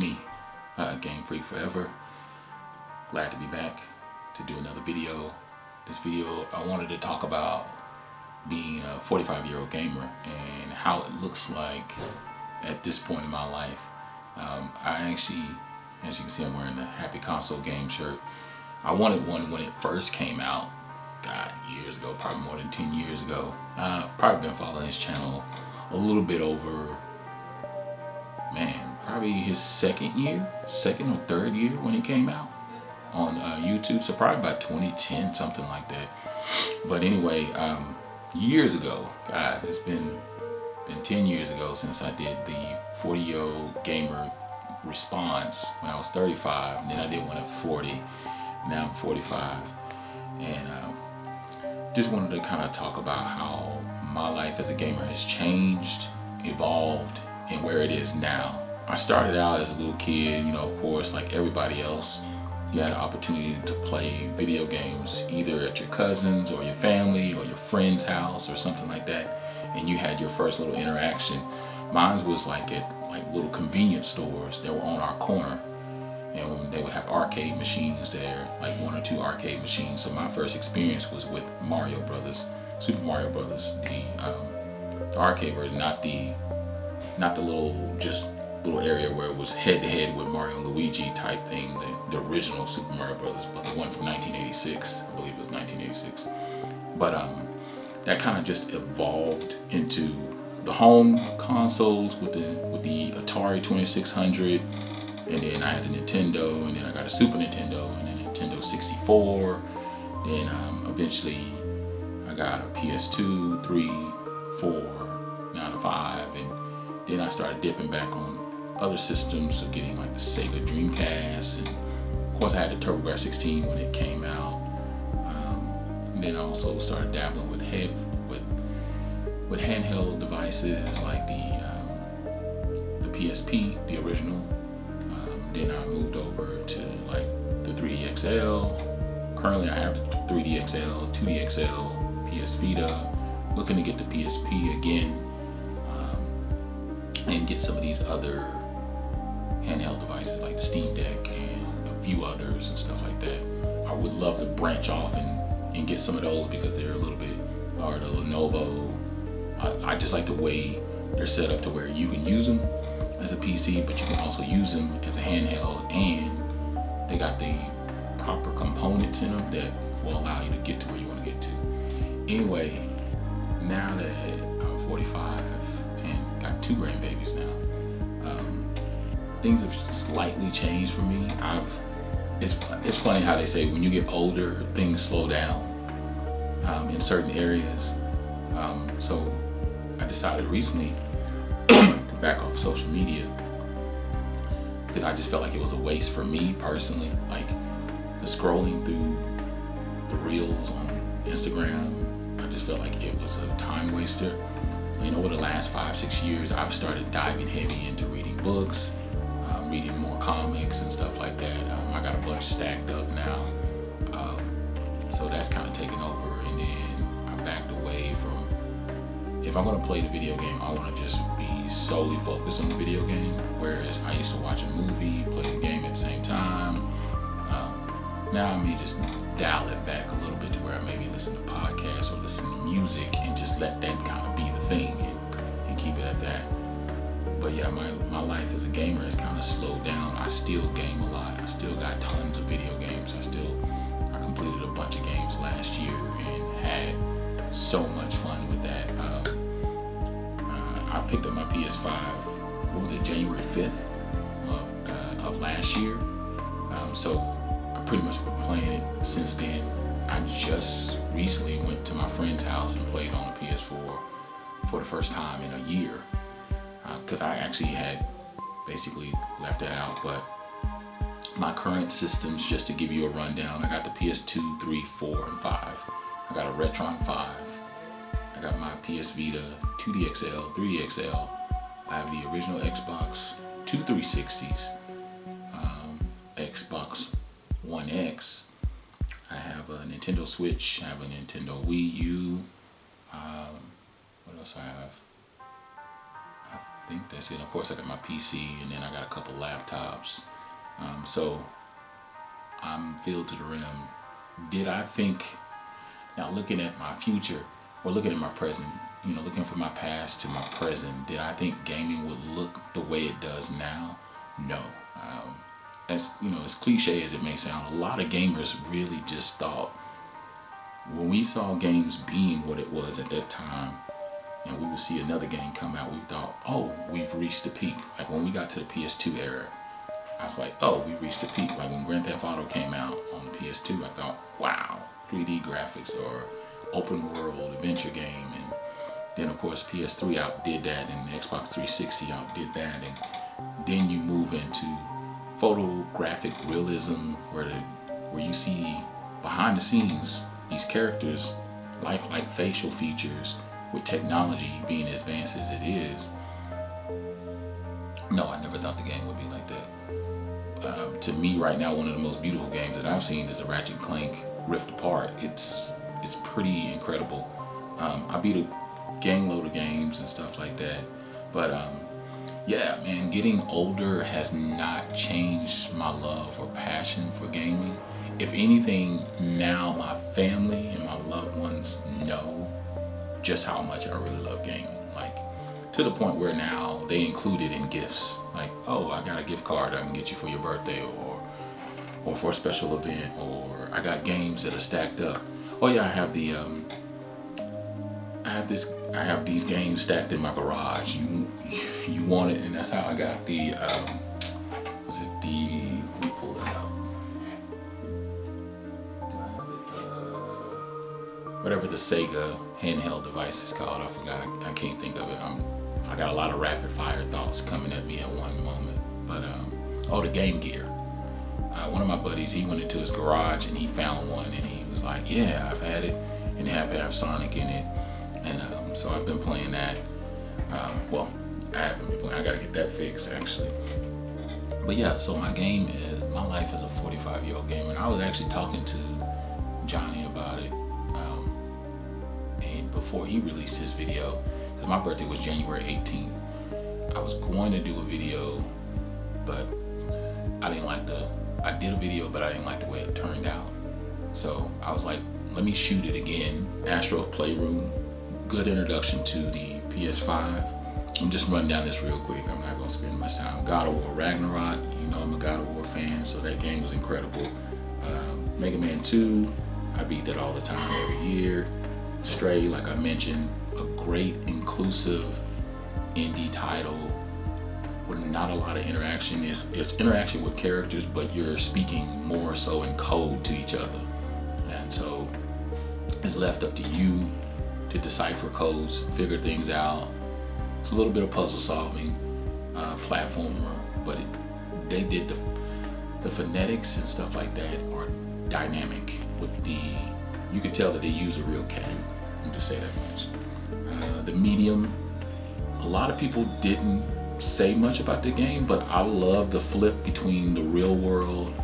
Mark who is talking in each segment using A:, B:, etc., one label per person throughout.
A: me, GameFreak4Ever. Glad to be back to do another video. This video, I wanted to talk about being a 45-year-old gamer and how it looks like at this point in my life. I actually, as you can see, I'm wearing the Happy Console Game shirt. I wanted one when it first came out, God, years ago, probably more than 10 years ago. Probably been following his channel a little bit over, man, probably his second or third year when it came out on YouTube, so probably about 2010, something like that. But anyway, years ago, God, it's been 10 years ago since I did the 40-year-old gamer response when I was 35, and then I did one at 40. Now I'm 45, and just wanted to kind of talk about how my life as a gamer has changed, evolved, and where it is now. I started out as a little kid, you know, of course, like everybody else. You had an opportunity to play video games either at your cousin's or your family or your friend's house or something like that, and you had your first little interaction. Mine was like at little convenience stores that were on our corner, and when they would have arcade machines there, like 1 or 2 arcade machines. So my first experience was with Mario Brothers, Super Mario Brothers, the arcade version, not the little area where it was head-to-head with Mario and Luigi type thing, the original Super Mario Brothers, but the one from 1986, I believe it was 1986. But that kind of just evolved into the home consoles with the Atari 2600, and then I had a Nintendo, and then I got a Super Nintendo, and a Nintendo 64. Then eventually I got a PS2, 3, 4, now the 5, and then I started dipping back on other systems, so getting like the Sega Dreamcast, and of course I had the TurboGrafx-16 when it came out. And then I also started dabbling with handheld devices like the PSP, the original. Then I moved over to like the 3D XL. Currently I have the 3D XL, 2D XL, PS Vita. Looking to get the PSP again, and get some of these other handheld devices like the Steam Deck and a few others and stuff like that. I would love to branch off and get some of those because they're a little bit, or the Lenovo. I just like the way they're set up to where you can use them as a PC, but you can also use them as a handheld, and they got the proper components in them that will allow you to get to where you want to get to. Anyway, now that I'm 45 and got 2 grandbabies now, things have slightly changed for me. It's funny how they say when you get older, things slow down in certain areas. So I decided recently to back off social media because I just felt like it was a waste for me personally. Like the scrolling through the reels on Instagram, I just felt like it was a time waster. You know, over the last 5-6 years, I've started diving heavy into reading books, reading more comics and stuff like that. I got a bunch stacked up now, so that's kind of taken over. And then I backed away from, if I'm going to play the video game, I want to just be solely focused on the video game, whereas I used to watch a movie, play the game at the same time. Now I may just dial it back a little bit to where I maybe listen to podcasts or listen to music and just let that kind of be the thing and keep it at that. But yeah, my life as a gamer has kind of slowed down. I still game a lot. I still got tons of video games. I completed a bunch of games last year and had so much fun with that. I picked up my PS5, what was it, January 5th of last year. So I pretty much been playing it since then. I just recently went to my friend's house and played on the PS4 for the first time in a year, because I actually had basically left that out. But my current systems, just to give you a rundown, I got the PS2, 3, 4, and 5. I got a Retron 5. I got my PS Vita, 2D XL, 3D XL. I have the original Xbox, 2 360s, Xbox One X. I have a Nintendo Switch. I have a Nintendo Wii U. What else I have? I think that's it. Of course, I got my PC, and then I got a couple laptops. So I'm filled to the rim. Did I think, now looking at my future, or looking at my present, looking from my past to my present, did I think gaming would look the way it does now? No. As cliche as it may sound, a lot of gamers really just thought, when we saw games being what it was at that time, and we would see another game come out, we thought, oh, we've reached the peak. Like when we got to the PS2 era, I was like, oh, we've reached the peak. Like when Grand Theft Auto came out on the PS2, I thought, wow, 3D graphics or open world adventure game. And then of course PS3 outdid that, and Xbox 360 outdid that. And then you move into photographic realism, where you see behind the scenes these characters, lifelike facial features, with technology being as advanced as it is. No, I never thought the game would be like that. To me right now, one of the most beautiful games that I've seen is the Ratchet & Clank Rift Apart. It's pretty incredible. I beat a gang load of games and stuff like that, but yeah, man, getting older has not changed my love or passion for gaming. If anything, now my family and my loved ones know just how much I really love gaming. Like, to the point where now they include it in gifts. Like, oh, I got a gift card I can get you for your birthday, or for a special event, or I got games that are stacked up. Oh yeah, I have these games stacked in my garage. You want it? And that's how I got the let me pull it out. Do I have it? Whatever the Sega handheld device is called, I forgot. I can't think of it. I got a lot of rapid fire thoughts coming at me at one moment. But the Game Gear. One of my buddies, he went into his garage and he found one, and he was like, "Yeah, I've had it, and it happened to have Sonic in it." And so I've been playing that. Well, I haven't been playing. I gotta get that fixed actually. But yeah, so my life as a 45-year-old gamer. And I was actually talking to Johnny about it, and before he released his video, because my birthday was January 18th. I was going to do a video, but I did a video, but I didn't like the way it turned out. So I was like, let me shoot it again. Astro's Playroom, good introduction to the PS5. I'm just running down this real quick. I'm not gonna spend much time. God of War Ragnarok, I'm a God of War fan, so that game was incredible. Mega Man 2, I beat that all the time, every year. Stray, like I mentioned, a great inclusive indie title with not a lot of interaction. It's interaction with characters, but you're speaking more so in code to each other. And so it's left up to you to decipher codes, figure things out. It's a little bit of puzzle solving, platformer, but they did the phonetics and stuff like that are dynamic. You could tell that they use a real cat. I'll just say that much. The medium, a lot of people didn't say much about the game, but I love the flip between the real world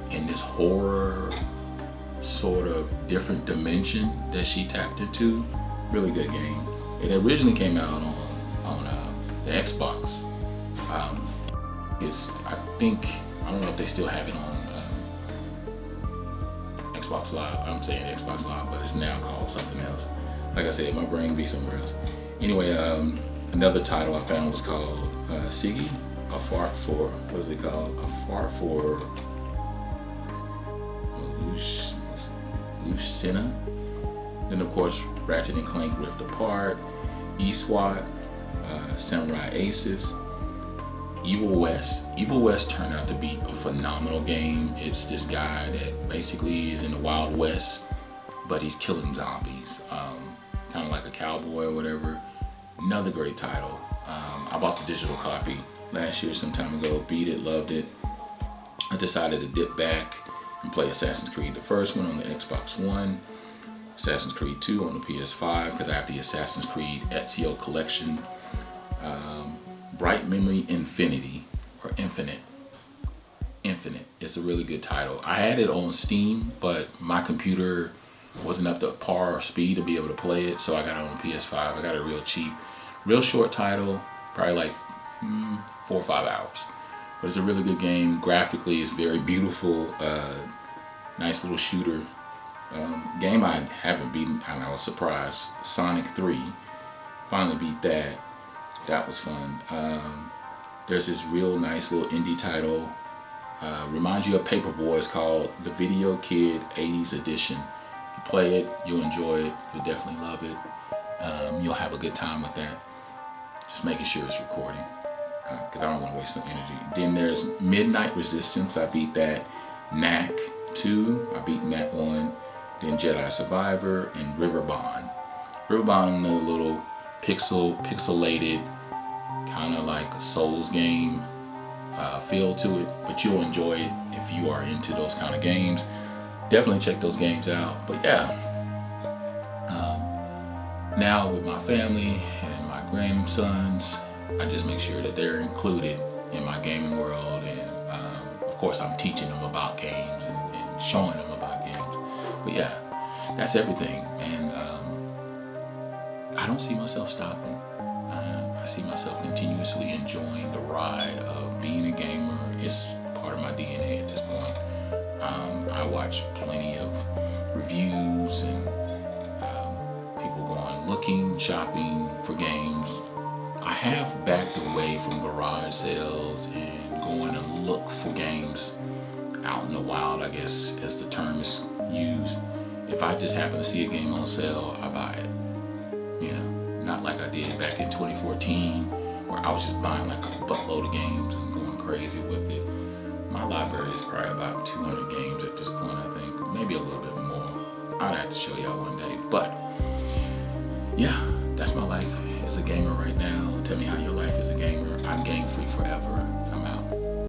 A: and this horror sort of different dimension that she tapped into. Really good game. It originally came out on the Xbox. I don't know if they still have it on Xbox Live. I'm saying Xbox Live, but it's now called something else. Like I said, my brain be somewhere else. Anyway, another title I found was called Siggy, A Fart for, what is it called? A Fart for Lucina. Then of course, Ratchet & Clank Rift Apart, eSWAT, Samurai Aces, Evil West. Evil West turned out to be a phenomenal game. It's this guy that basically is in the Wild West, but he's killing zombies, kind of like a cowboy or whatever. Another great title. I bought the digital copy last year some time ago, beat it, loved it. I decided to dip back and play Assassin's Creed, the first one on the Xbox One, Assassin's Creed 2 on the PS5, because I have the Assassin's Creed Ezio collection. Bright Memory Infinity, or Infinite. It's a really good title. I had it on Steam, but my computer wasn't up to par or speed to be able to play it, so I got it on PS5. I got it real cheap. Real short title, probably like 4 or 5 hours. But it's a really good game. Graphically, it's very beautiful. Nice little shooter. Game I haven't beaten, and I was surprised. Sonic 3. Finally beat that. That was fun. There's this real nice little indie title. Reminds you of Paperboy. It's called The Video Kid 80s Edition. You play it, you'll enjoy it. You'll definitely love it. You'll have a good time with that. Just making sure it's recording, because I don't want to waste no energy. Then there's Midnight Resistance. I beat that. Knack 2. I beat that one. Then Jedi Survivor and River Bond. River Bond, another little pixelated, kind of like a Souls game feel to it, but you'll enjoy it if you are into those kind of games. Definitely check those games out. But yeah, now with my family and my grandsons, I just make sure that they're included in my gaming world, and of course I'm teaching them about games and showing them about games. But yeah, that's everything, and I don't see myself stopping. I see myself continuously enjoying the ride of being a gamer. It's part of my DNA at this point. I watch plenty of reviews and people going looking, shopping for games. I have backed away from garage sales and going to look for games out in the wild, I guess, as the term is used. If I just happen to see a game on sale, I buy it. You know, not like I did back in 2014, where I was just buying like a buttload of games and going crazy with it. My library is probably about 200 games at this point, I think. Maybe a little bit more. I'd have to show y'all one day. But yeah, that's my life as a gamer right now. Tell me how your life is a gamer. I'm GameFreak4Ever.